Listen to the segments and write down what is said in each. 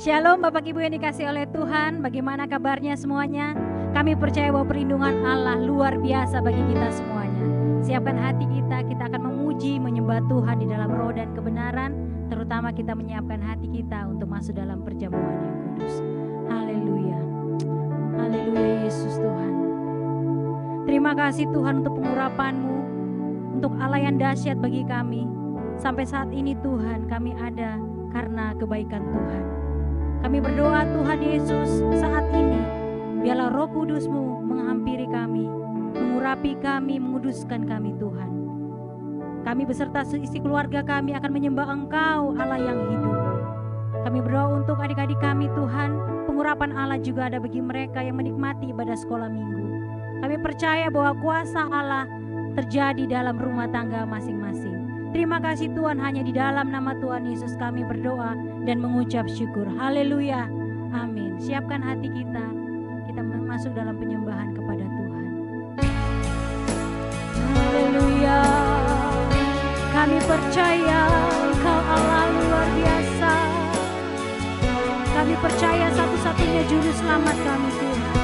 Shalom Bapak Ibu yang dikasih oleh Tuhan, bagaimana kabarnya semuanya? Kami percaya bahwa perlindungan Allah luar biasa bagi kita semuanya. Siapkan hati kita, kita akan memuji, menyembah Tuhan di dalam roh dan kebenaran. Terutama kita menyiapkan hati kita untuk masuk dalam perjamuan yang kudus. Haleluya, haleluya Yesus Tuhan. Terima kasih Tuhan untuk pengurapan-Mu, untuk Allah yang dahsyat bagi kami. Sampai saat ini Tuhan kami ada karena kebaikan Tuhan. Kami berdoa Tuhan Yesus saat ini, biarlah Roh Kudus-Mu menghampiri kami, mengurapi kami, menguduskan kami Tuhan. Kami beserta seisi keluarga kami akan menyembah Engkau Allah yang hidup. Kami berdoa untuk adik-adik kami Tuhan, pengurapan Allah juga ada bagi mereka yang menikmati ibadah sekolah minggu. Kami percaya bahwa kuasa Allah terjadi dalam rumah tangga masing-masing. Terima kasih Tuhan, hanya di dalam nama Tuhan Yesus kami berdoa dan mengucap syukur. Haleluya, amin. Siapkan hati kita, kita masuk dalam penyembahan kepada Tuhan. Haleluya, kami percaya Engkau Allah luar biasa. Kami percaya satu-satunya juru selamat kami Tuhan,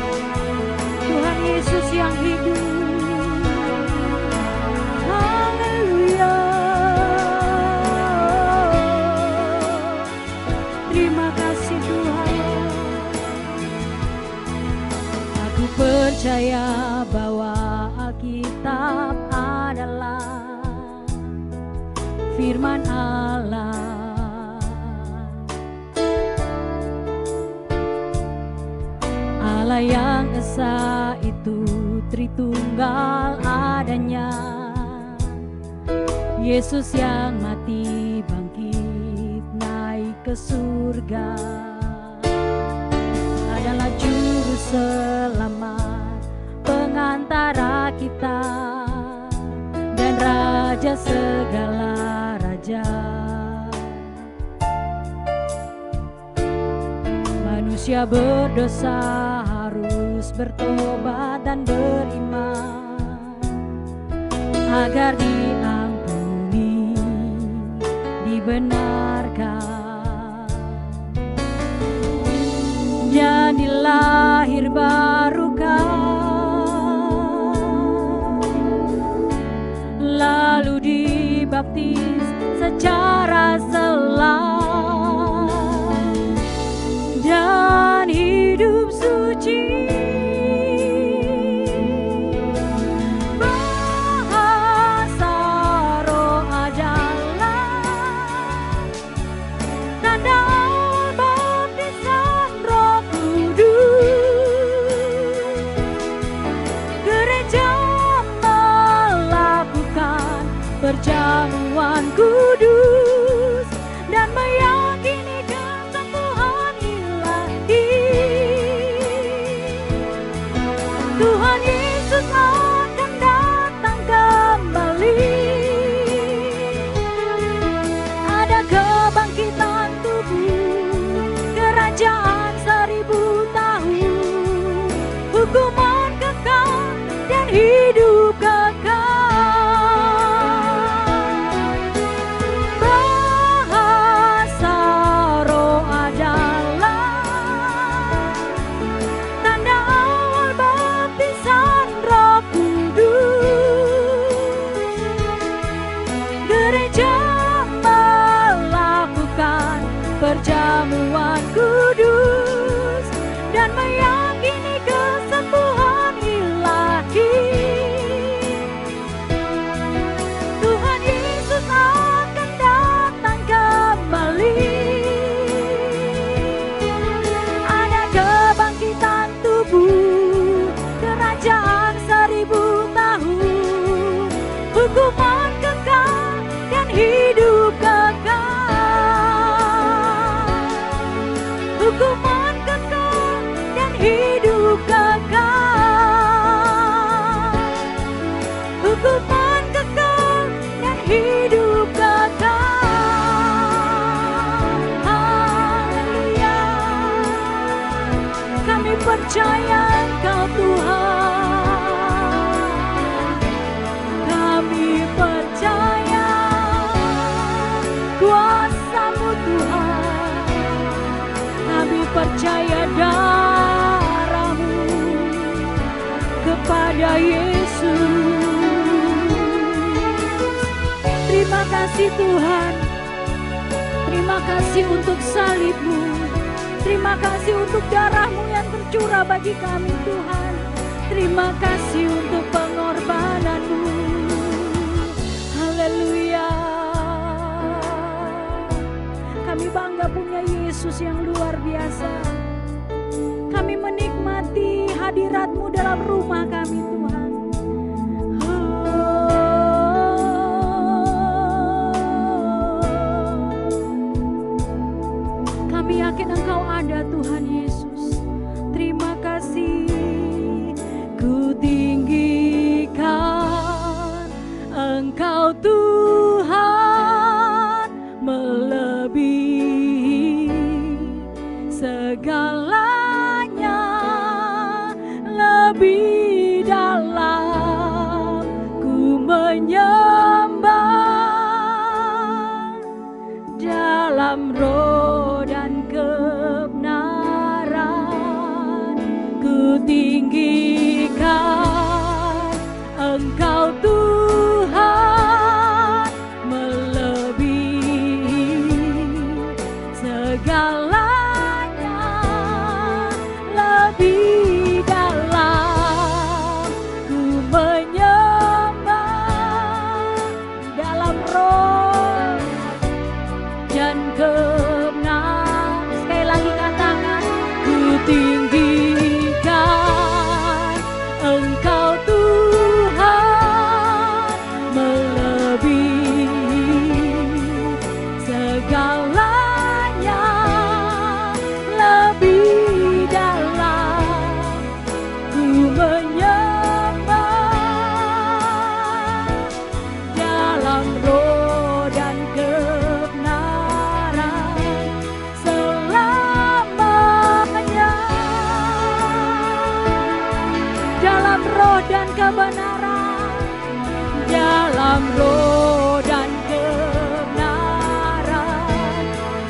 Tuhan Yesus yang hidup. Haleluya. Percaya bahwa Alkitab adalah firman Allah, Allah yang esa itu Tritunggal adanya, Yesus yang mati bangkit naik ke surga, adalah juru selamat pengantara kita dan raja segala raja. Manusia berdosa harus bertobat dan beriman agar diampuni, dibenarkan dan dilahir barukan, lalu dibaptis secara selam dan hidup suci. Bahasa roh adalah tanda perjamuan kudus dan meyakini kesembuhan ilahi. Tuhan Yesus akan datang kembali. Ada kebangkitan tubuh, kerajaan 1000 tahun, hukuman kekal dan hidup kekal. Perjamuan kudus dan meyakini kesembuhan ilahi. Tuhan Yesus akan datang kembali. Ada kebangkitan tubuh, kerajaan 1000 tahun, hukuman kekal dan hidup kekal. Hukuman kekal dan hidup kekal. Hukuman kekal dan hidup kekal. Haleluya. Kami percaya Engkau Tuhan. Kami percaya kuasa-Mu Tuhan. Terima kasih Tuhan. Terima kasih untuk salib-Mu. Terima kasih untuk darah-Mu yang tercurah bagi kami Tuhan. Terima kasih untuk pengorbanan-Mu. Haleluya. Kami bangga punya Yesus yang luar biasa. Kami menikmati hadirat-Mu dalam rumah kami Tuhan. Kami yakin Engkau ada Tuhan Yesus. Terima kasih. Ku tinggikan Engkau Tuhan, melebihi segalanya, lebih dalam ku menyembah dalam roh dan kebenaran. Ku tinggikan Engkau Tuhan, melebihi segalanya, lebih dalam ku menyembah dalam roh dan kebenaran. Sekali lagi katakan, ku tinggikan Engkau Tuhan, melebihi segalanya, lebih dalam ku menyembah dalam roh dan kebenaran selamanya. Dalam roh dan kebenaran, dalam roh dan kebenaran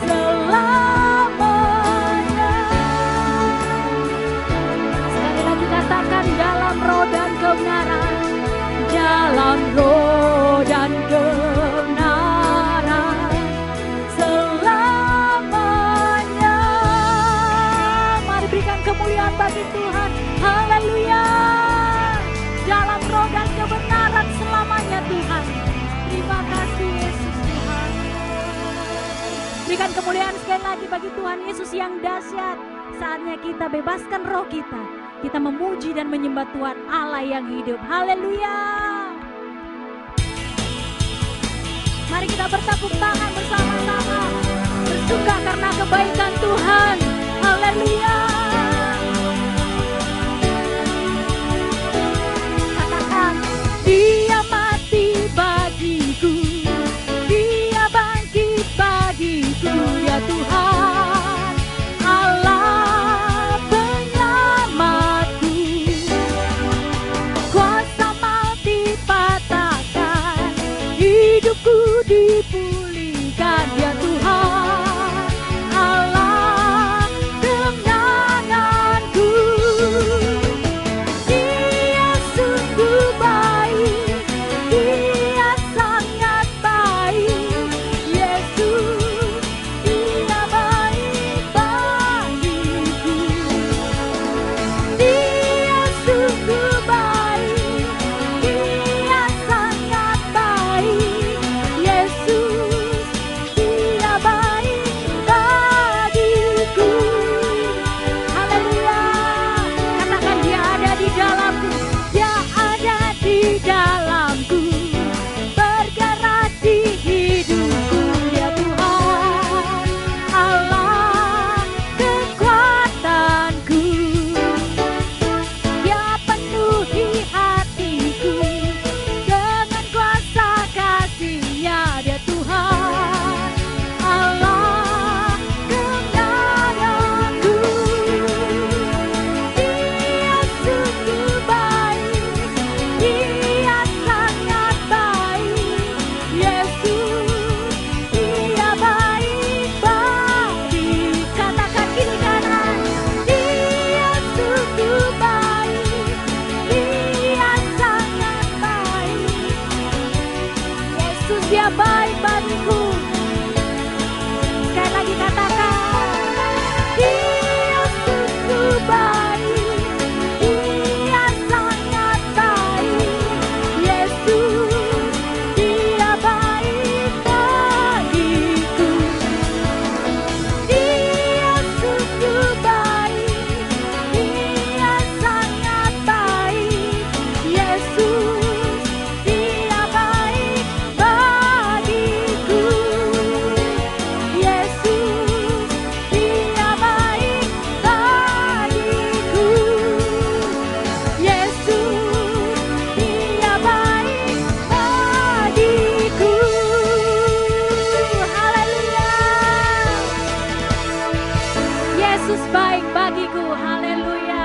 selamanya. Sekali lagi katakan, dalam roh dan kebenaran, dalam roh dan kebenaran selamanya. Mari berikan kemuliaan bagi Tuhan. Haleluya. Dalam roh dan kebenaran selamanya Tuhan. Terima kasih Yesus Tuhan. Berikan kemuliaan sekali lagi bagi Tuhan Yesus yang dahsyat. Saatnya kita bebaskan roh kita. Kita memuji dan menyembah Tuhan Allah yang hidup. Haleluya. Mari kita bertepuk tangan bersama-sama. Bersuka karena kebaikan Tuhan. Haleluya. Katakan, Dia mati bagiku, Dia bangkit bagiku, ya Tuhan, Allah penyelamatku. Kuasa maut dipatahkan, hidupku dipulihkan, ya Tuhan, Allah kemenanganku. Dia sungguh baik, Dia sangat baik, Yesus, Dia baik bagiku. Dia sungguh baik, Dia sangat baik, Yesus, Dia baik bagiku. Sekali lagi katakan, Dia sungguh baik, Dia sangat baik. Yesus, Dia baik bagiku. Dia sungguh baik, Dia sangat baik. Yesus, Dia baik bagiku. Yesus, Dia baik bagiku. Yesus, Dia baik bagiku. Haleluya. Yesus baik bagiku. Haleluya.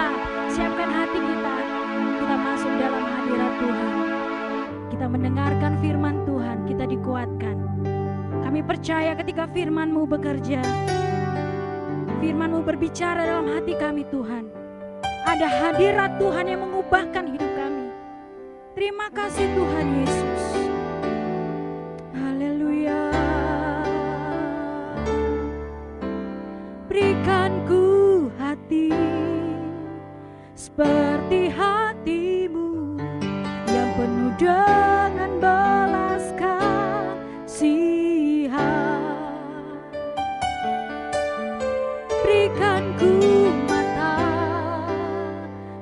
Siapkan hati kita. Kita masuk dalam hadirat Tuhan. Kita mendengarkan firman Tuhan. Kita dikuatkan. Kami percaya ketika firman-Mu bekerja, firman-Mu berbicara dalam hati kami Tuhan. Ada hadirat Tuhan yang mengubahkan hidup kami. Terima kasih Tuhan Yesus. Haleluya. Berikan ku hati seperti hati-Mu yang penuh dengan belas kasihan. Berikan ku mata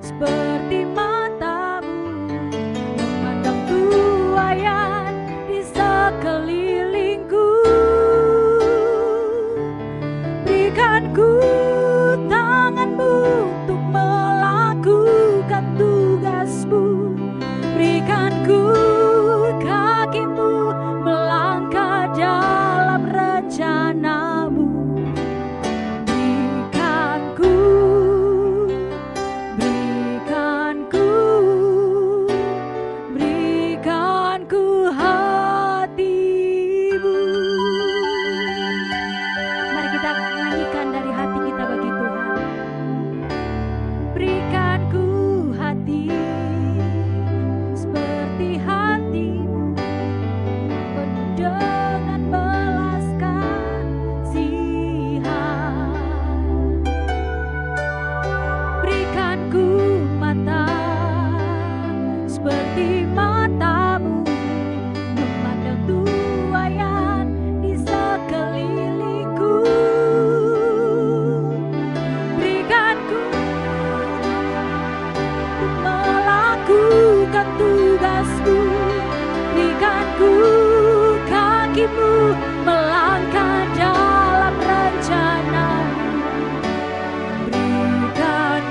seperti mata-Mu memandang tuaian di sekelilingku. Berikan ku tangan-Mu untuk melakukan tugas-Mu. Berikan ku kaki-Mu melangkah dalam rencana-Mu. Berikan ku hati-Mu. Mari kita nyanyikan dari hati kita bagi Tuhan. Berikan ku hati seperti hati-Mu penuh dengan belas kasihan. Berikan ku mata seperti mata-Mu memandang tuaian di sekelilingku. Berikan ku untuk melakukan tugas-Mu. Berikan ku kaki-Mu melangkah dalam rencana-Mu. Berikan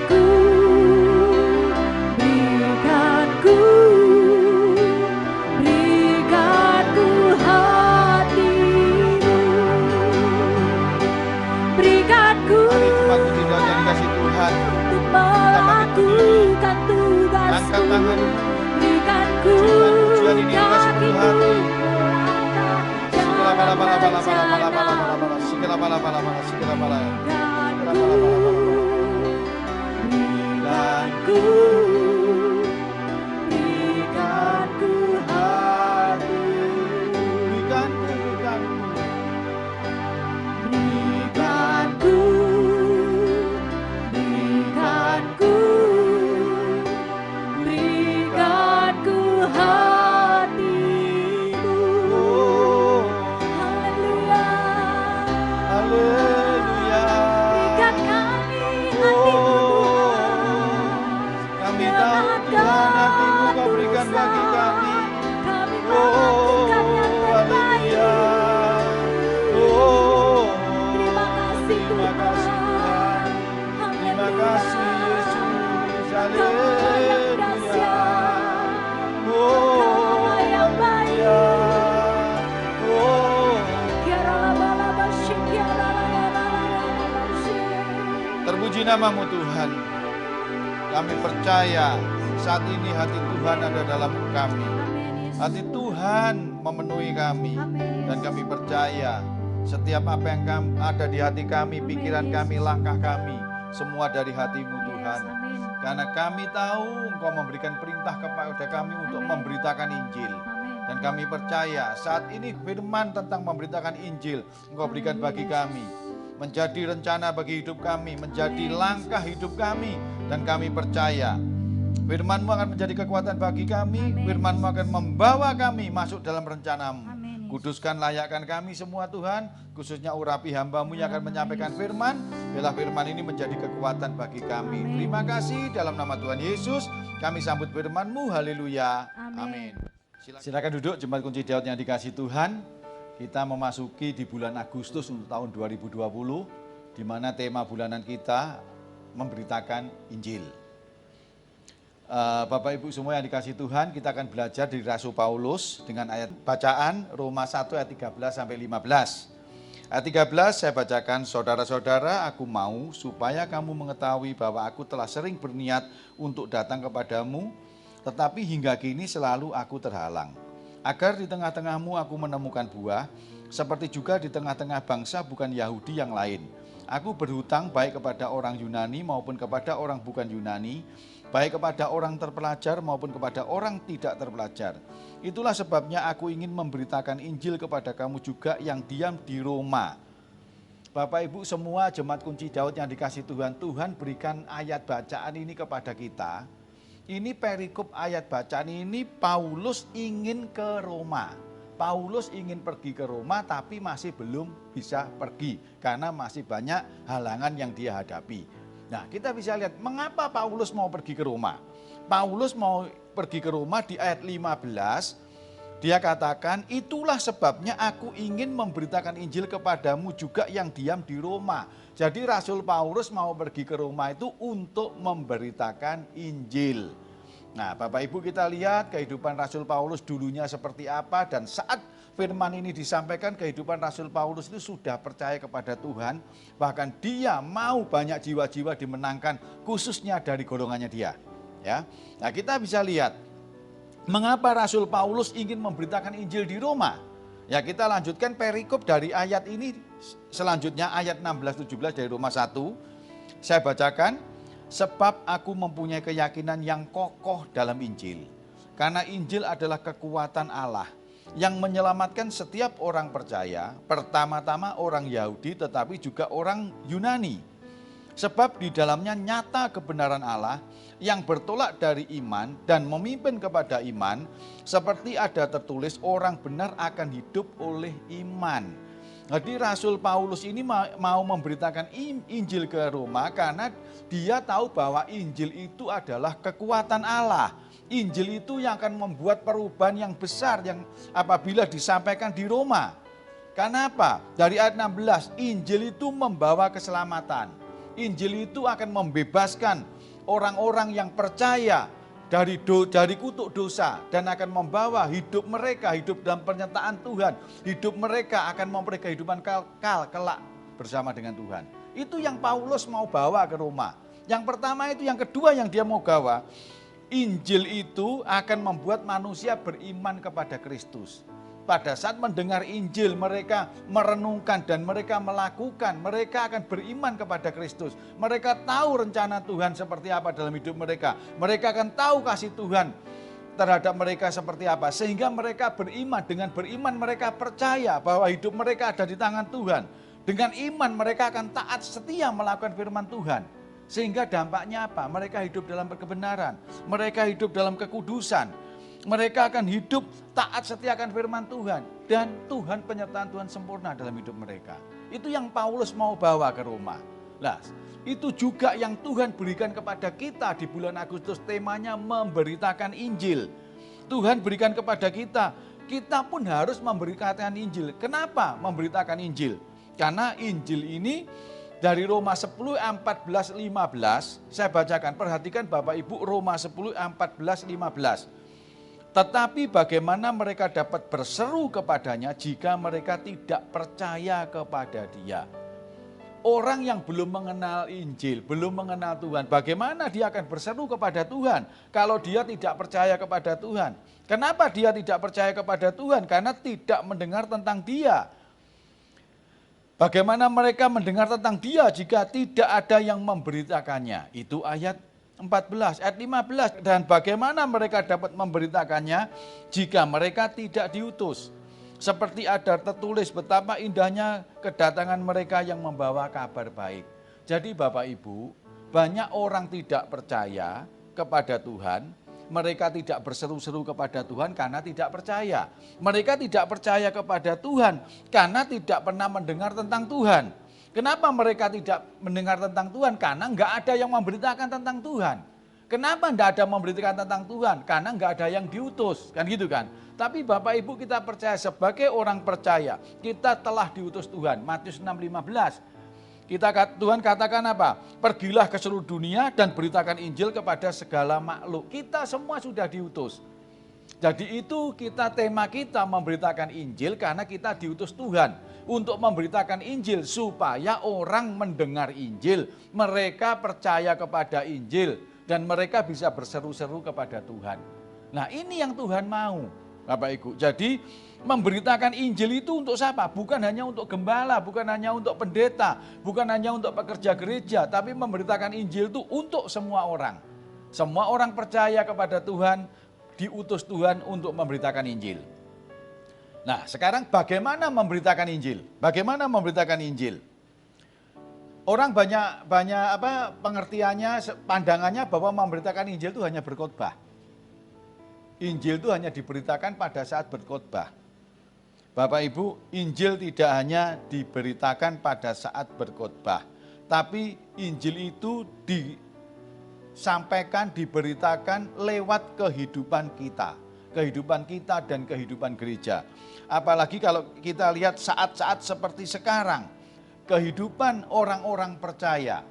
ku hati-Mu. Berikan ku Mari cepat puji doa yang dikasih Tuhan. untuk melakukan tugas-Mu. Angkat tangan. Berikan ku Pujian ini dikasih kaki-Mu Tuhan. melangkah Segala bala bala dalam bala bala bala bala rencana-Mu. bala bala. Segala bala bala bala segala bala. Berikan Segala ku, bala bala bala. berikan ku, berikan ku hati. Berikan ku. Berikan ku, berikan ku, berikan ku hati-Mu. Oh, Haleluya. haleluya. Berikan kami hati-Mu Oh, Tuhan. kami tahu Tuhan hati-Mu Kau berikan bagi kami. Kami Oh, melakukan yang terbaik. haleluya. Oh, Terima kasih terima kasih Tuhan. Terima kasih Yesus. Kau yang dahsyat. Oh, Kau yang baik. haleluya. Oh, terpuji nama-Mu Tuhan. Kami percaya saat ini hati Tuhan ada dalam kami. Hati Tuhan memenuhi kami. Dan kami percaya setiap apa yang ada di hati kami, pikiran kami, langkah kami, semua dari hati-Mu Tuhan. Karena kami tahu Engkau memberikan perintah kepada kami untuk memberitakan Injil. Dan kami percaya saat ini firman tentang memberitakan Injil Engkau berikan bagi kami, menjadi rencana bagi hidup kami, menjadi langkah hidup kami. Dan kami percaya firman-Mu akan menjadi kekuatan bagi kami, firman-Mu akan membawa kami masuk dalam rencana-Mu. Kuduskan, layakkan kami semua Tuhan, khususnya urapi hamba-Mu yang akan menyampaikan firman. Biarlah firman ini menjadi kekuatan bagi kami. Terima kasih dalam nama Tuhan Yesus. Kami sambut firman-Mu, haleluya, amin. Silakan duduk jemaat kunci Daud yang dikasih Tuhan. Kita memasuki di bulan Agustus untuk tahun 2020, di mana tema bulanan kita memberitakan Injil. Bapak Ibu semua yang dikasih Tuhan, kita akan belajar dari Rasul Paulus dengan ayat bacaan Roma 1 ayat 13 sampai 15. Ayat 13 saya bacakan, saudara-saudara, aku mau supaya kamu mengetahui bahwa aku telah sering berniat untuk datang kepadamu, tetapi hingga kini selalu aku terhalang. Agar di tengah-tengahmu aku menemukan buah, seperti juga di tengah-tengah bangsa bukan Yahudi yang lain. Aku berhutang baik kepada orang Yunani maupun kepada orang bukan Yunani, baik kepada orang terpelajar maupun kepada orang tidak terpelajar. Itulah sebabnya aku ingin memberitakan Injil kepada kamu juga yang diam di Roma. Bapak Ibu semua jemaat kunci Daud yang dikasih Tuhan, Tuhan berikan ayat bacaan ini kepada kita. Ini perikop ayat bacaan ini, Paulus ingin ke Roma. Paulus ingin pergi ke Roma tapi masih belum bisa pergi karena masih banyak halangan yang dia hadapi. Nah, kita bisa lihat mengapa Paulus mau pergi ke Roma. Paulus mau pergi ke Roma di ayat 15. Dia katakan, itulah sebabnya aku ingin memberitakan Injil kepadamu juga yang diam di Roma. Jadi Rasul Paulus mau pergi ke Roma itu untuk memberitakan Injil. Nah, Bapak Ibu kita lihat kehidupan Rasul Paulus dulunya seperti apa, dan saat firman ini disampaikan kehidupan Rasul Paulus itu sudah percaya kepada Tuhan. Bahkan dia mau banyak jiwa-jiwa dimenangkan khususnya dari golongannya dia. Ya, nah kita bisa lihat mengapa Rasul Paulus ingin memberitakan Injil di Roma. Ya, kita lanjutkan perikop dari ayat ini selanjutnya ayat 16-17 dari Roma 1. Saya bacakan. Sebab aku mempunyai keyakinan yang kokoh dalam Injil. Karena Injil adalah kekuatan Allah yang menyelamatkan setiap orang percaya, pertama-tama orang Yahudi tetapi juga orang Yunani. Sebab di dalamnya nyata kebenaran Allah yang bertolak dari iman dan memimpin kepada iman, seperti ada tertulis orang benar akan hidup oleh iman. Jadi Rasul Paulus ini mau memberitakan Injil ke Roma karena dia tahu bahwa Injil itu adalah kekuatan Allah. Injil itu yang akan membuat perubahan yang besar yang apabila disampaikan di Roma. Kenapa? Dari ayat 16, Injil itu membawa keselamatan. Injil itu akan membebaskan orang-orang yang percaya dari kutuk dosa dan akan membawa hidup mereka hidup dalam penyertaan Tuhan. Hidup mereka akan memperoleh kehidupan kekal kelak bersama dengan Tuhan. Itu yang Paulus mau bawa ke Roma. Yang pertama itu, yang kedua yang dia mau bawa, Injil itu akan membuat manusia beriman kepada Kristus. Pada saat mendengar Injil, mereka merenungkan dan mereka melakukan, mereka akan beriman kepada Kristus. Mereka tahu rencana Tuhan seperti apa dalam hidup mereka. Mereka akan tahu kasih Tuhan terhadap mereka seperti apa. Sehingga mereka beriman, dengan beriman mereka percaya bahwa hidup mereka ada di tangan Tuhan. Dengan iman mereka akan taat setia melakukan firman Tuhan. Sehingga dampaknya apa? Mereka hidup dalam kebenaran, mereka hidup dalam kekudusan. Mereka akan hidup taat setia akan firman Tuhan. Dan Tuhan, penyertaan Tuhan sempurna dalam hidup mereka. Itu yang Paulus mau bawa ke Roma. Nah, itu juga yang Tuhan berikan kepada kita di bulan Agustus. Temanya memberitakan Injil. Tuhan berikan kepada kita. Kita pun harus memberitakan Injil. Kenapa memberitakan Injil? Karena Injil ini dari Roma 10, 14, 15. Saya bacakan, perhatikan Bapak Ibu, Roma 10, 14, 15. Tetapi bagaimana mereka dapat berseru kepadanya jika mereka tidak percaya kepada Dia? Orang yang belum mengenal Injil, belum mengenal Tuhan, bagaimana dia akan berseru kepada Tuhan kalau dia tidak percaya kepada Tuhan? Kenapa dia tidak percaya kepada Tuhan? Karena tidak mendengar tentang Dia. Bagaimana mereka mendengar tentang Dia jika tidak ada yang memberitakannya? Itu ayat 14 ayat 15, dan bagaimana mereka dapat memberitakannya jika mereka tidak diutus. Seperti ada tertulis betapa indahnya kedatangan mereka yang membawa kabar baik. Jadi Bapak Ibu, banyak orang tidak percaya kepada Tuhan, mereka tidak berseru-seru kepada Tuhan karena tidak percaya. Mereka tidak percaya kepada Tuhan karena tidak pernah mendengar tentang Tuhan. Kenapa mereka tidak mendengar tentang Tuhan? Karena enggak ada yang memberitakan tentang Tuhan. Kenapa enggak ada memberitakan tentang Tuhan? Karena enggak ada yang diutus, kan gitu kan. Tapi Bapak Ibu, kita percaya sebagai orang percaya, kita telah diutus Tuhan. Matius 6:15. Tuhan katakan apa? Pergilah ke seluruh dunia dan beritakan Injil kepada segala makhluk. Kita semua sudah diutus. Jadi itu tema kita memberitakan Injil karena kita diutus Tuhan untuk memberitakan Injil supaya orang mendengar Injil, mereka percaya kepada Injil dan mereka bisa berseru-seru kepada Tuhan. Nah, ini yang Tuhan mau, Bapak Ibu. Jadi memberitakan Injil itu untuk siapa? Bukan hanya untuk gembala, bukan hanya untuk pendeta, bukan hanya untuk pekerja gereja, tapi memberitakan Injil itu untuk semua orang. Semua orang percaya kepada Tuhan, diutus Tuhan untuk memberitakan Injil. Nah, sekarang bagaimana memberitakan Injil? Bagaimana memberitakan Injil? Orang banyak pengertiannya, pandangannya bahwa memberitakan Injil itu hanya berkhotbah. Injil itu hanya diberitakan pada saat berkhotbah. Bapak Ibu, Injil tidak hanya diberitakan pada saat berkhotbah, tapi Injil itu disampaikan, diberitakan lewat kehidupan kita dan kehidupan gereja. Apalagi kalau kita lihat saat-saat seperti sekarang, kehidupan orang-orang percaya,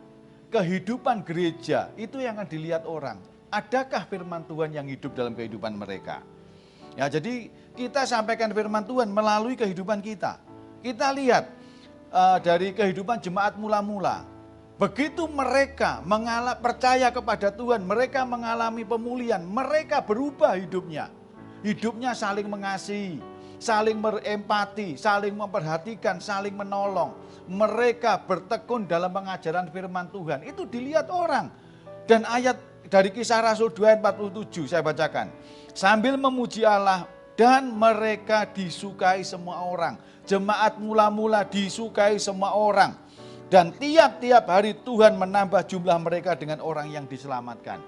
kehidupan gereja itu yang akan dilihat orang. Adakah firman Tuhan yang hidup dalam kehidupan mereka? Ya, jadi kita sampaikan firman Tuhan melalui kehidupan kita. Kita lihat dari kehidupan jemaat mula-mula. Begitu mereka percaya kepada Tuhan, mereka mengalami pemulihan, mereka berubah hidupnya. Hidupnya saling mengasihi, saling berempati, saling memperhatikan, saling menolong. Mereka bertekun dalam pengajaran firman Tuhan. Itu dilihat orang. Dan ayat dari Kisah Rasul 2 ayat 47 saya bacakan. Sambil memuji Allah dan mereka disukai semua orang. Jemaat mula-mula disukai semua orang. Dan tiap-tiap hari Tuhan menambah jumlah mereka dengan orang yang diselamatkan.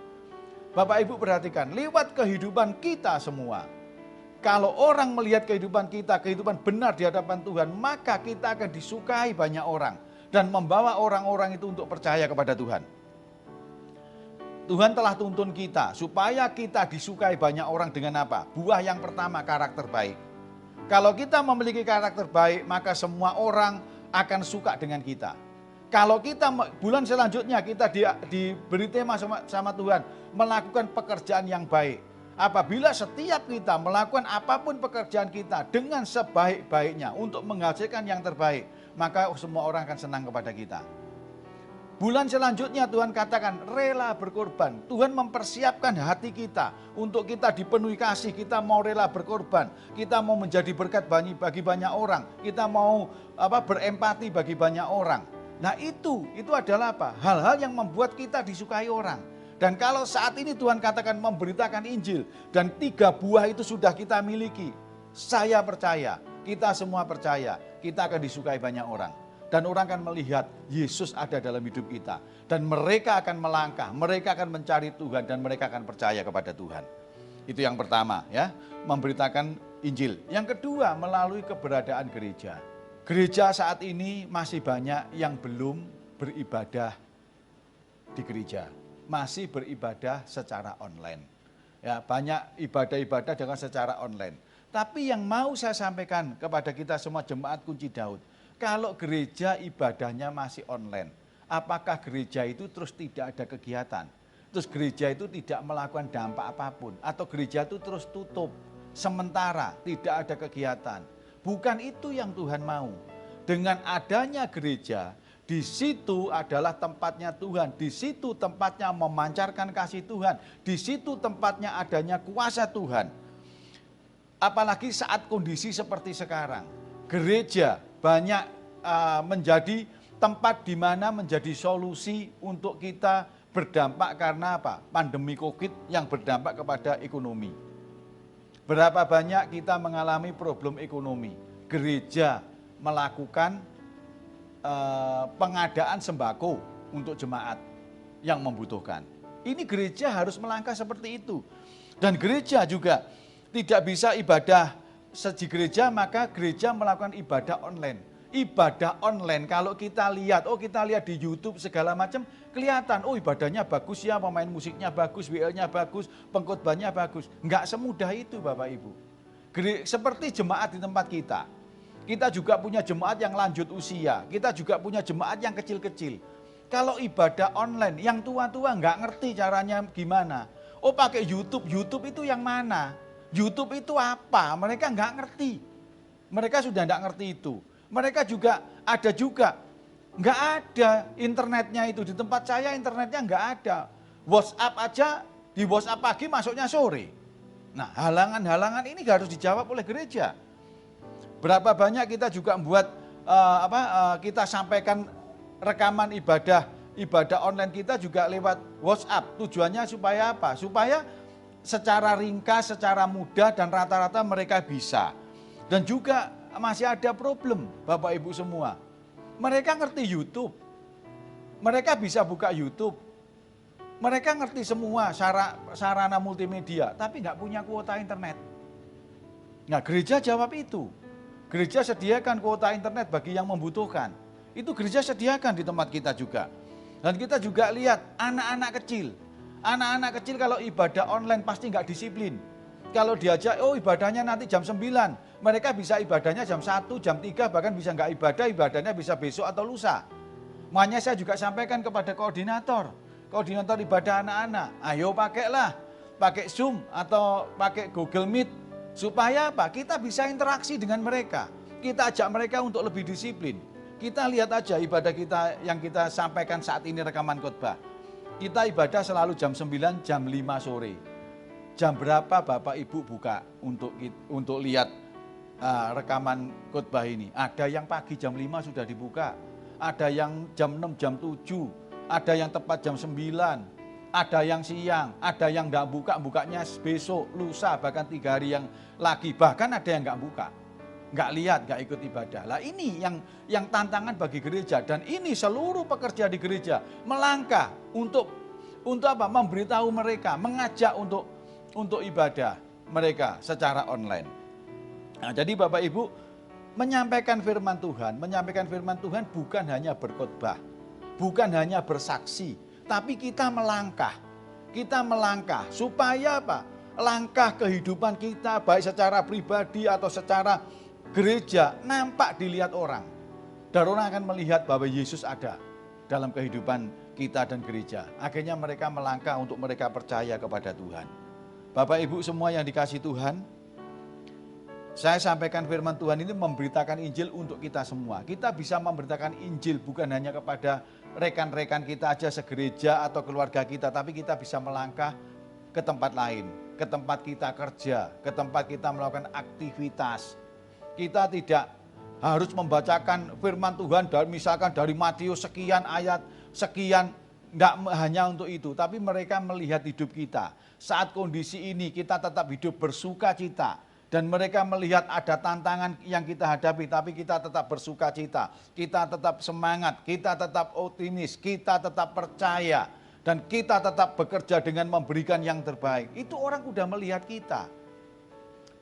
Bapak Ibu perhatikan, lewat kehidupan kita semua. Kalau orang melihat kehidupan kita, kehidupan benar di hadapan Tuhan, maka kita akan disukai banyak orang. Dan membawa orang-orang itu untuk percaya kepada Tuhan. Tuhan telah tuntun kita supaya kita disukai banyak orang dengan apa? Buah yang pertama, karakter baik. Kalau kita memiliki karakter baik, maka semua orang akan suka dengan kita. Kalau kita bulan selanjutnya kita diberi tema sama Tuhan, melakukan pekerjaan yang baik. Apabila setiap kita melakukan apapun pekerjaan kita dengan sebaik-baiknya untuk menghasilkan yang terbaik, maka semua orang akan senang kepada kita. Bulan selanjutnya Tuhan katakan rela berkorban. Tuhan mempersiapkan hati kita untuk kita dipenuhi kasih. Kita mau rela berkorban. Kita mau menjadi berkat bagi banyak orang. Kita mau berempati bagi banyak orang. Nah itu adalah apa? Hal-hal yang membuat kita disukai orang. Dan kalau saat ini Tuhan katakan memberitakan Injil dan 3 buah itu sudah kita miliki. Saya percaya, kita semua percaya, kita akan disukai banyak orang. Dan orang akan melihat Yesus ada dalam hidup kita. Dan mereka akan melangkah, mereka akan mencari Tuhan dan mereka akan percaya kepada Tuhan. Itu yang pertama ya, memberitakan Injil. Yang kedua, melalui keberadaan gereja. Gereja saat ini masih banyak yang belum beribadah di gereja. Masih beribadah secara online. Ya, banyak ibadah-ibadah dengan secara online. Tapi yang mau saya sampaikan kepada kita semua jemaat Kunci Daud, kalau gereja ibadahnya masih online, apakah gereja itu terus tidak ada kegiatan? Terus gereja itu tidak melakukan dampak apapun? Atau gereja itu terus tutup, sementara tidak ada kegiatan? Bukan itu yang Tuhan mau. Dengan adanya gereja, di situ adalah tempatnya Tuhan. Di situ tempatnya memancarkan kasih Tuhan. Di situ tempatnya adanya kuasa Tuhan. Apalagi saat kondisi seperti sekarang. Gereja banyak menjadi tempat di mana menjadi solusi untuk kita berdampak karena apa? Pandemi COVID yang berdampak kepada ekonomi. Berapa banyak kita mengalami problem ekonomi. Gereja melakukan pengadaan sembako untuk jemaat yang membutuhkan. Ini gereja harus melangkah seperti itu. Dan gereja juga tidak bisa ibadah di gereja, maka gereja melakukan ibadah online. Ibadah online kalau kita lihat di YouTube segala macam, kelihatan ibadahnya bagus ya, pemain musiknya bagus, WL-nya bagus, pengkhotbahnya bagus. Enggak semudah itu Bapak Ibu. Seperti jemaat di tempat kita. Kita juga punya jemaat yang lanjut usia, kita juga punya jemaat yang kecil-kecil. Kalau ibadah online, yang tua-tua enggak ngerti caranya gimana. Pakai YouTube, YouTube itu yang mana? YouTube itu apa? Mereka enggak ngerti. Mereka sudah enggak ngerti itu. Mereka juga nggak ada internetnya itu. Di tempat saya internetnya nggak ada. WhatsApp aja, di WhatsApp pagi masuknya sore. Nah, halangan-halangan ini harus dijawab oleh gereja. Berapa banyak kita juga membuat kita sampaikan rekaman ibadah online kita juga lewat WhatsApp. Tujuannya supaya apa? Supaya secara ringkas, secara mudah dan rata-rata mereka bisa. Dan juga masih ada problem Bapak Ibu semua. Mereka ngerti YouTube. Mereka bisa buka YouTube. Mereka ngerti semua sarana multimedia, tapi nggak punya kuota internet. Nah, gereja jawab itu. Gereja sediakan kuota internet bagi yang membutuhkan. Itu gereja sediakan di tempat kita juga. Dan kita juga lihat anak-anak kecil. Anak-anak kecil kalau ibadah online pasti nggak disiplin. Kalau diajak, ibadahnya nanti jam 9, mereka bisa ibadahnya jam 1, jam 3, bahkan bisa nggak ibadahnya bisa besok atau lusa. Makanya saya juga sampaikan kepada koordinator ibadah anak-anak, ayo pakai Zoom atau pakai Google Meet, supaya apa? Kita bisa interaksi dengan mereka, kita ajak mereka untuk lebih disiplin. Kita lihat aja ibadah kita yang kita sampaikan saat ini rekaman khotbah. Kita ibadah selalu jam 9, jam 5 sore. Jam berapa Bapak Ibu buka untuk lihat rekaman khotbah ini? Ada yang pagi jam 5 sudah dibuka, ada yang jam 6, jam 7, ada yang tepat jam 9, ada yang siang, ada yang enggak bukanya besok, lusa, bahkan 3 hari yang lagi, bahkan ada yang enggak buka, enggak lihat, enggak ikut ibadah. Lah ini yang tantangan bagi gereja, dan ini seluruh pekerja di gereja melangkah untuk apa? Memberitahu mereka, mengajak untuk ibadah mereka secara online. Nah, jadi Bapak Ibu, menyampaikan firman Tuhan bukan hanya berkhotbah, bukan hanya bersaksi, tapi kita melangkah supaya apa? Langkah kehidupan kita baik secara pribadi atau secara gereja nampak dilihat orang. Dan orang akan melihat bahwa Yesus ada dalam kehidupan kita dan gereja. Akhirnya mereka melangkah untuk mereka percaya kepada Tuhan. Bapak Ibu semua yang dikasihi Tuhan, saya sampaikan firman Tuhan ini memberitakan Injil untuk kita semua. Kita bisa memberitakan Injil bukan hanya kepada rekan-rekan kita aja segereja atau keluarga kita, tapi kita bisa melangkah ke tempat lain, ke tempat kita kerja, ke tempat kita melakukan aktivitas. Kita tidak harus membacakan firman Tuhan misalkan dari Matius sekian ayat, sekian. Tidak hanya untuk itu, tapi mereka melihat hidup kita. Saat kondisi ini kita tetap hidup bersuka cita. Dan mereka melihat ada tantangan yang kita hadapi, tapi kita tetap bersuka cita. Kita tetap semangat, kita tetap optimis, kita tetap percaya. Dan kita tetap bekerja dengan memberikan yang terbaik. Itu orang sudah melihat kita.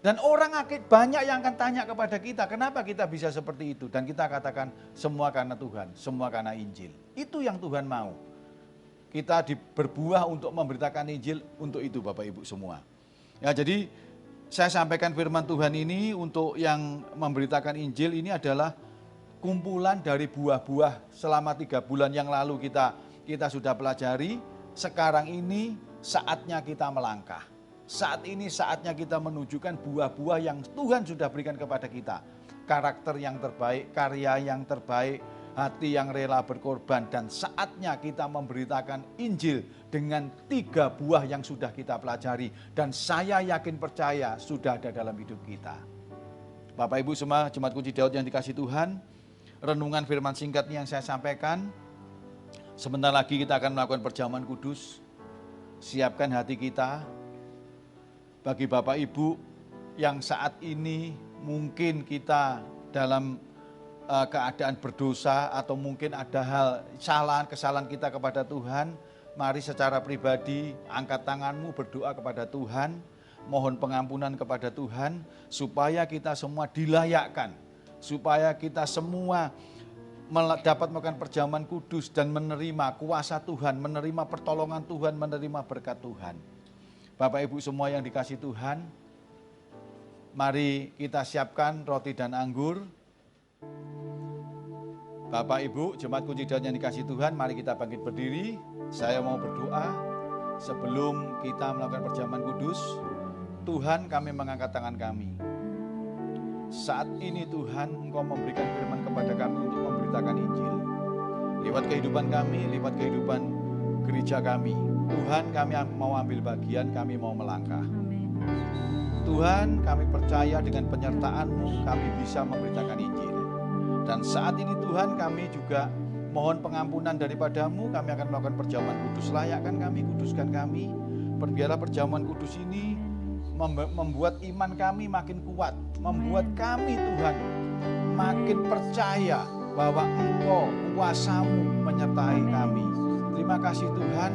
Dan orang banyak yang akan tanya kepada kita, kenapa kita bisa seperti itu? Dan kita katakan, semua karena Tuhan, semua karena Injil. Itu yang Tuhan mau. Kita berbuah untuk memberitakan Injil untuk itu Bapak Ibu semua. Ya, jadi saya sampaikan firman Tuhan ini untuk yang memberitakan Injil ini adalah kumpulan dari buah-buah selama 3 bulan yang lalu kita sudah pelajari. Sekarang ini saatnya kita melangkah. Saat ini saatnya kita menunjukkan buah-buah yang Tuhan sudah berikan kepada kita. Karakter yang terbaik, karya yang terbaik, hati yang rela berkorban, dan saatnya kita memberitakan Injil dengan 3 buah yang sudah kita pelajari, dan saya yakin percaya sudah ada dalam hidup kita. Bapak Ibu semua, Jemaat Kunci Daud yang dikasihi Tuhan, renungan firman singkat yang saya sampaikan, Sebentar lagi kita akan melakukan perjamuan kudus. Siapkan hati kita. Bagi Bapak Ibu yang saat ini mungkin kita dalam keadaan berdosa atau mungkin ada hal kesalahan kita kepada Tuhan, mari secara pribadi angkat tanganmu berdoa kepada Tuhan, mohon pengampunan kepada Tuhan supaya kita semua dilayakkan, supaya kita semua dapat melakukan perjamuan kudus dan menerima kuasa Tuhan, menerima pertolongan Tuhan, menerima berkat Tuhan. Bapak Ibu semua yang dikasihi Tuhan, mari kita siapkan roti dan anggur. Bapak Ibu, jemaat kunci Daud yang dikasihi Tuhan, mari kita bangkit berdiri. Saya mau berdoa sebelum kita melakukan perjamuan kudus. Tuhan, kami mengangkat tangan kami. Saat ini Tuhan, Engkau memberikan firman kepada kami untuk memberitakan Injil. Lewat kehidupan kami, lewat kehidupan gereja kami. Tuhan, kami mau ambil bagian, kami mau melangkah. Tuhan, kami percaya dengan penyertaan-Mu, kami bisa memberitakan Injil. Dan saat ini Tuhan, kami juga mohon pengampunan daripada-Mu, kami akan melakukan perjamuan kudus. Layakkan kami, kuduskan kami. Biarlah perjamuan kudus ini membuat iman kami makin kuat, membuat kami Tuhan makin percaya bahwa Engkau kuasa-Mu menyertai kami. Terima kasih Tuhan,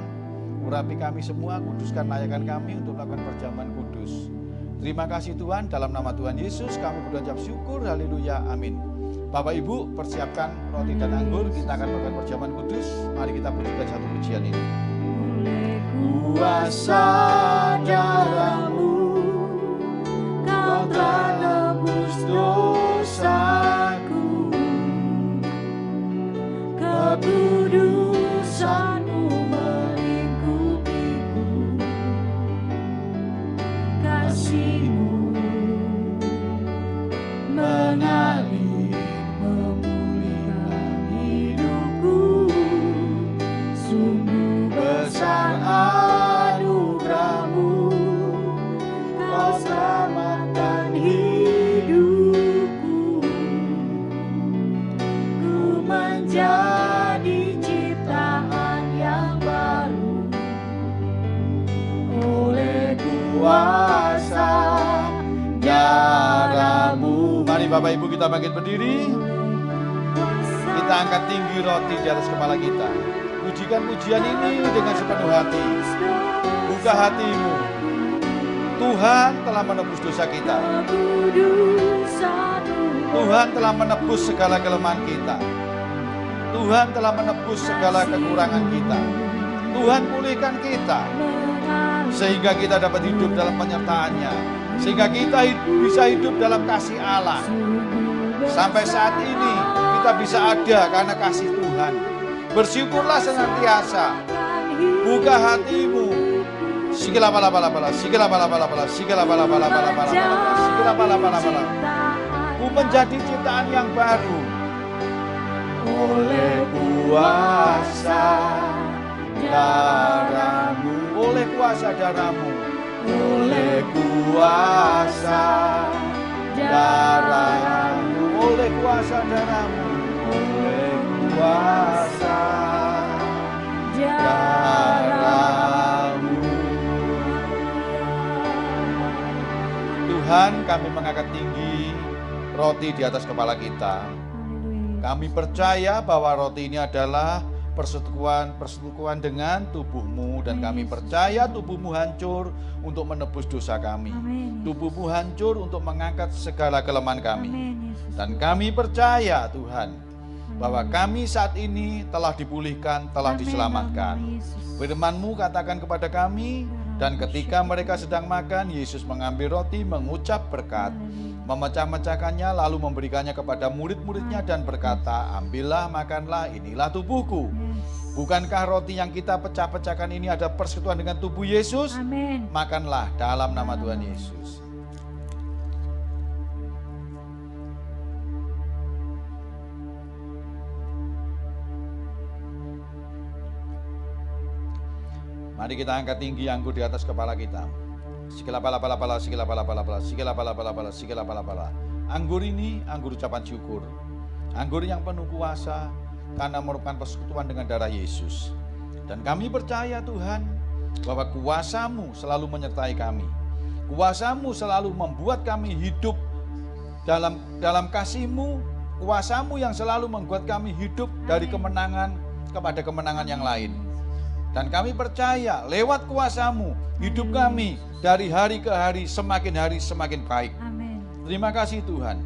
urapi kami semua, kuduskan layakkan kami untuk melakukan perjamuan kudus. Terima kasih Tuhan, dalam nama Tuhan Yesus kami berucap syukur, haleluya, amin. Bapak Ibu persiapkan roti dan anggur, kita akan melakukan perjamuan kudus. Mari kita pujikan satu pujian ini. Kuasa darah-Mu Kau telah nebus dosaku, kekudusan-Mu melingkupiku, kasih-Mu mengalir memulihkan hidupku, sungguh besar anugerah-Mu, Kau selamatkan hidupku, ku menjadi ciptaan yang baru oleh kuasa darah-Mu. Mari Bapak Ibu kita bangkit berdiri, kita angkat tinggi roti di atas kepala kita. Pujikan pujian ini dengan sepenuh hati. Buka hatimu. Tuhan telah menebus dosa kita. Tuhan telah menebus segala kelemahan kita. Tuhan telah menebus segala kekurangan kita. Tuhan pulihkan kita sehingga kita dapat hidup dalam penyertaan-Nya, sehingga kita bisa hidup dalam kasih Allah. Sampai saat ini kita bisa ada karena kasih Tuhan. Bersyukurlah senantiasa. Buka hatimu. Sigala bala bala bala, sigala bala bala bala, sigala bala bala bala bala, sigala bala bala bala. Ku menjadi ciptaan yang baru oleh kuasa darah-Mu, oleh kuasa darah-Mu, oleh kuasa darah-Mu, oleh kuasa darah-Mu, oleh kuasa darah-Mu. Tuhan, kami mengangkat tinggi roti di atas kepala kita. Kami percaya bahwa roti ini adalah persekutuan dengan tubuh-Mu, dan kami percaya tubuh-Mu hancur untuk menebus dosa kami. Tubuh-Mu hancur untuk mengangkat segala kelemahan kami. Dan kami percaya Tuhan bahwa kami saat ini telah dipulihkan, telah diselamatkan. Firman-Mu katakan kepada kami, dan ketika mereka sedang makan, Yesus mengambil roti, mengucap berkat, memecah-mecahkannya, lalu memberikannya kepada murid-muridnya dan berkata, ambillah, makanlah, inilah tubuhku. Bukankah roti yang kita pecah-pecahkan ini ada persekutuan dengan tubuh Yesus? Amin. Makanlah dalam nama Tuhan Yesus. Mari kita angkat tinggi anggur di atas kepala kita. Sigala pala pala pala, sigala pala pala pala, sigala pala pala pala, sigala pala pala. Anggur ini anggur ucapan syukur. Anggur yang penuh kuasa, karena merupakan persekutuan dengan darah Yesus. Dan kami percaya Tuhan bahwa kuasa-Mu selalu menyertai kami. Kuasa-Mu selalu membuat kami hidup dalam kasih-Mu. Kuasa-Mu yang selalu membuat kami hidup dari kemenangan kepada kemenangan yang lain. Dan kami percaya lewat kuasa-Mu hidup kami dari hari ke hari semakin baik. Amin. Terima kasih Tuhan.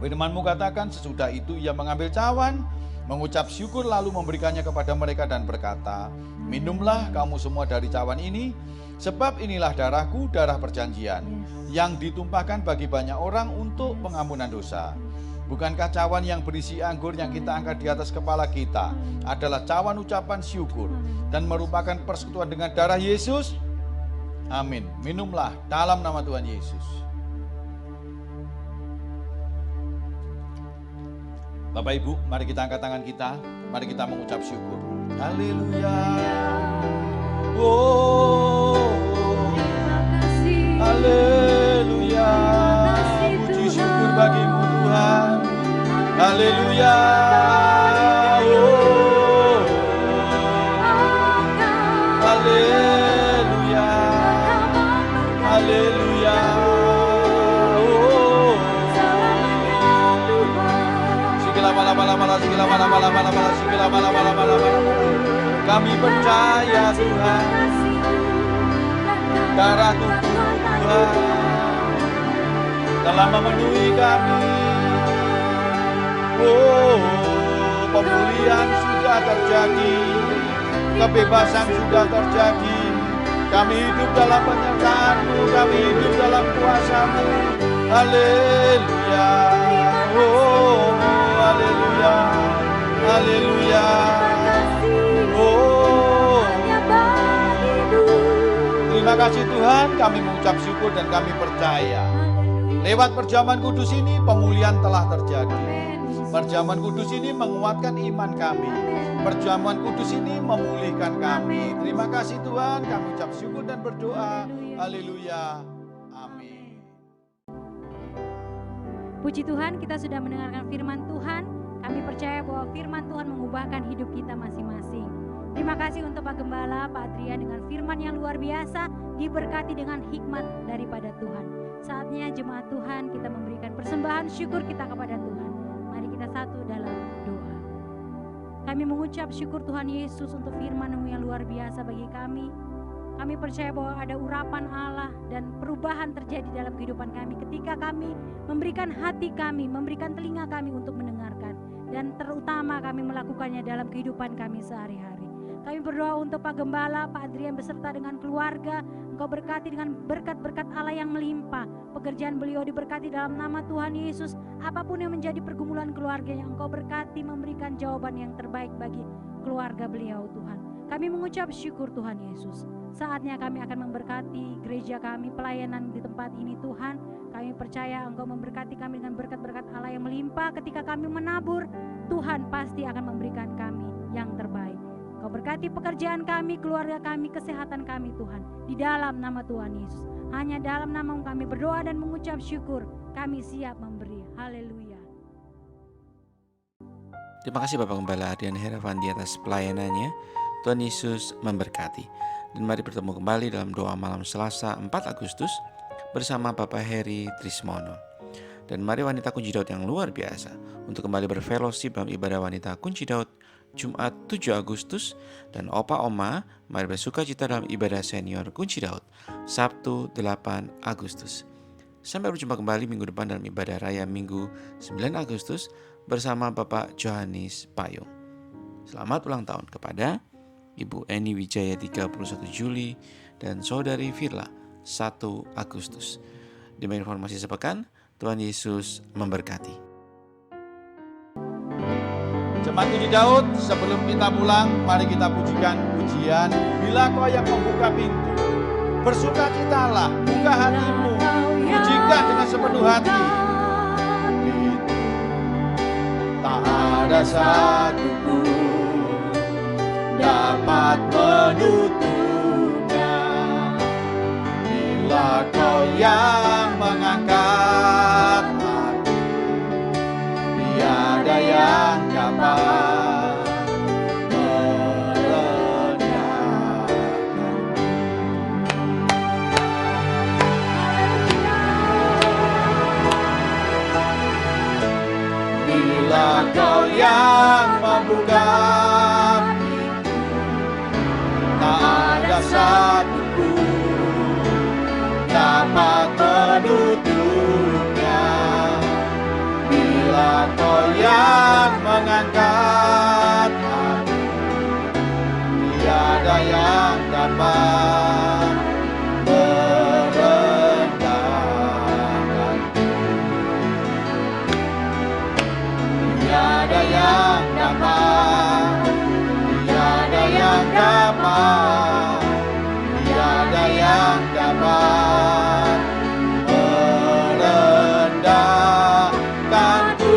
Firman-Mu katakan sesudah itu ia mengambil cawan, mengucap syukur lalu memberikannya kepada mereka dan berkata, minumlah kamu semua dari cawan ini, sebab inilah darahku, darah perjanjian, yang ditumpahkan bagi banyak orang untuk pengampunan dosa. Bukankah cawan yang berisi anggur yang kita angkat di atas kepala kita adalah cawan ucapan syukur dan merupakan persekutuan dengan darah Yesus? Amin. Minumlah dalam nama Tuhan Yesus. Bapak Ibu, mari kita angkat tangan kita, mari kita mengucap syukur. Haleluya. Oh, haleluya. Puji syukur bagi-Mu Tuhan. Haleluya. Oh, haleluya. Haleluya. Oh, kami percaya Tuhan, darah tubuh Tuhan telah memenuhi kami. Oh, pemulihan sudah terjadi, kebebasan sudah terjadi. Kami hidup dalam penyertaan-Mu, kami hidup dalam kuasa-Mu. Haleluya. Oh, haleluya. Haleluya. Oh, terima kasih Tuhan, kami mengucap syukur dan kami percaya. Lewat perjamuan kudus ini pemulihan telah terjadi. Perjamuan kudus ini menguatkan iman kami. Perjamuan kudus ini memulihkan kami. Terima kasih Tuhan, kami ucap syukur dan berdoa. Haleluya. Amin. Puji Tuhan, kita sudah mendengarkan firman Tuhan. Kami percaya bahwa firman Tuhan mengubahkan hidup kita masing-masing. Terima kasih untuk Pak Gembala, Pak Adrian dengan firman yang luar biasa, diberkati dengan hikmat daripada Tuhan. Saatnya jemaat Tuhan kita memberikan persembahan syukur kita kepada Tuhan. Mari kita satu dalam doa. Kami mengucap syukur Tuhan Yesus untuk firman-Mu yang luar biasa bagi kami. Kami percaya bahwa ada urapan Allah dan perubahan terjadi dalam kehidupan kami ketika kami memberikan hati kami, memberikan telinga kami untuk mendengarkan. Dan terutama kami melakukannya dalam kehidupan kami sehari-hari. Kami berdoa untuk Pak Gembala, Pak Adrian beserta dengan keluarga. Engkau berkati dengan berkat-berkat Allah yang melimpah. Pekerjaan beliau diberkati dalam nama Tuhan Yesus. Apapun yang menjadi pergumulan keluarganya, Engkau berkati memberikan jawaban yang terbaik bagi keluarga beliau Tuhan. Kami mengucap syukur Tuhan Yesus. Saatnya kami akan memberkati gereja kami, pelayanan di tempat ini Tuhan. Kami percaya Engkau memberkati kami dengan berkat-berkat Allah yang melimpah. Ketika kami menabur, Tuhan pasti akan memberikan kami yang terbaik. Kau berkati pekerjaan kami, keluarga kami, kesehatan kami Tuhan. Di dalam nama Tuhan Yesus. Hanya dalam nama kami berdoa dan mengucap syukur. Kami siap memberi. Haleluya. Terima kasih Bapak Gembala Adrian Heravandi atas pelayanannya. Tuhan Yesus memberkati. Dan mari bertemu kembali dalam doa malam Selasa 4 Agustus bersama Bapak Heri Trismono. Dan mari wanita kunci Daud yang luar biasa untuk kembali berfellowship dalam ibadah wanita kunci Daud Jumat 7 Agustus. Dan Opa Oma mari bersuka cita dalam ibadah senior kunci Daud Sabtu 8 Agustus. Sampai berjumpa kembali minggu depan dalam ibadah raya Minggu 9 Agustus bersama Bapak Johannes Payung. Selamat ulang tahun kepada Ibu Eni Wijaya 31 Juli dan Saudari Firla 1 Agustus. Demi informasi sepekan, Tuhan Yesus memberkati. Jemaat kunci Daud, sebelum kita pulang, mari kita pujikan pujian Bila Kau yang membuka pintu. Bersukacitalah, buka hatimu, pujikan dengan sepenuh hati. Pintu tak ada satupun dapat menutupnya. Bila Kau yang mengangkat hati, tiada yang dapat Bila Kau yang membuka, tak ada satupun dapat menutupnya. Bila Kau yang mengangkat aku, tiada yang dapat merendahkan. Tiada yang dapat, tiada yang dapat, tiada yang dapat merendahkanku.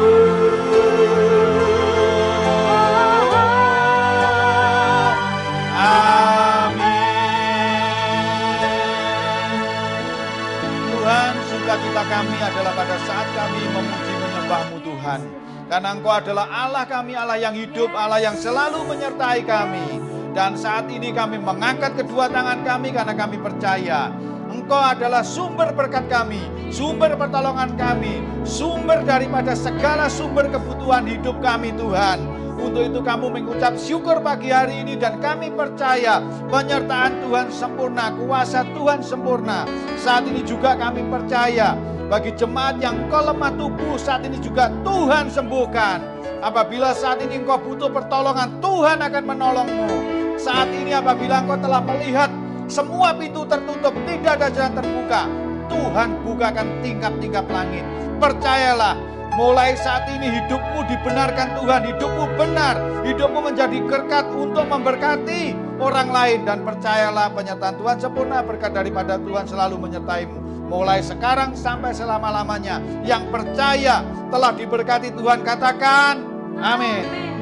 Tuhan, sukacita kami adalah pada saat kami memuji menyembah-Mu Tuhan. Karena Engkau adalah Allah kami, Allah yang hidup, Allah yang selalu menyertai kami. Dan saat ini kami mengangkat kedua tangan kami karena kami percaya Engkau adalah sumber berkat kami, sumber pertolongan kami, sumber daripada segala sumber kebutuhan hidup kami Tuhan. Untuk itu kamu mengucap syukur pagi hari ini dan kami percaya penyertaan Tuhan sempurna, kuasa Tuhan sempurna. Saat ini juga kami percaya bagi jemaat yang engkau lemah tubuh saat ini juga Tuhan sembuhkan. Apabila saat ini engkau butuh pertolongan, Tuhan akan menolongmu. Saat ini apabila engkau telah melihat semua pintu tertutup, tidak ada jalan terbuka, Tuhan bukakan tingkap-tingkap langit. Percayalah, mulai saat ini hidupmu dibenarkan Tuhan, hidupmu benar, hidupmu menjadi berkat untuk memberkati orang lain. Dan percayalah penyertaan Tuhan sempurna, berkat daripada Tuhan selalu menyertaimu. Mulai sekarang sampai selama-lamanya. Yang percaya telah diberkati Tuhan katakan amin.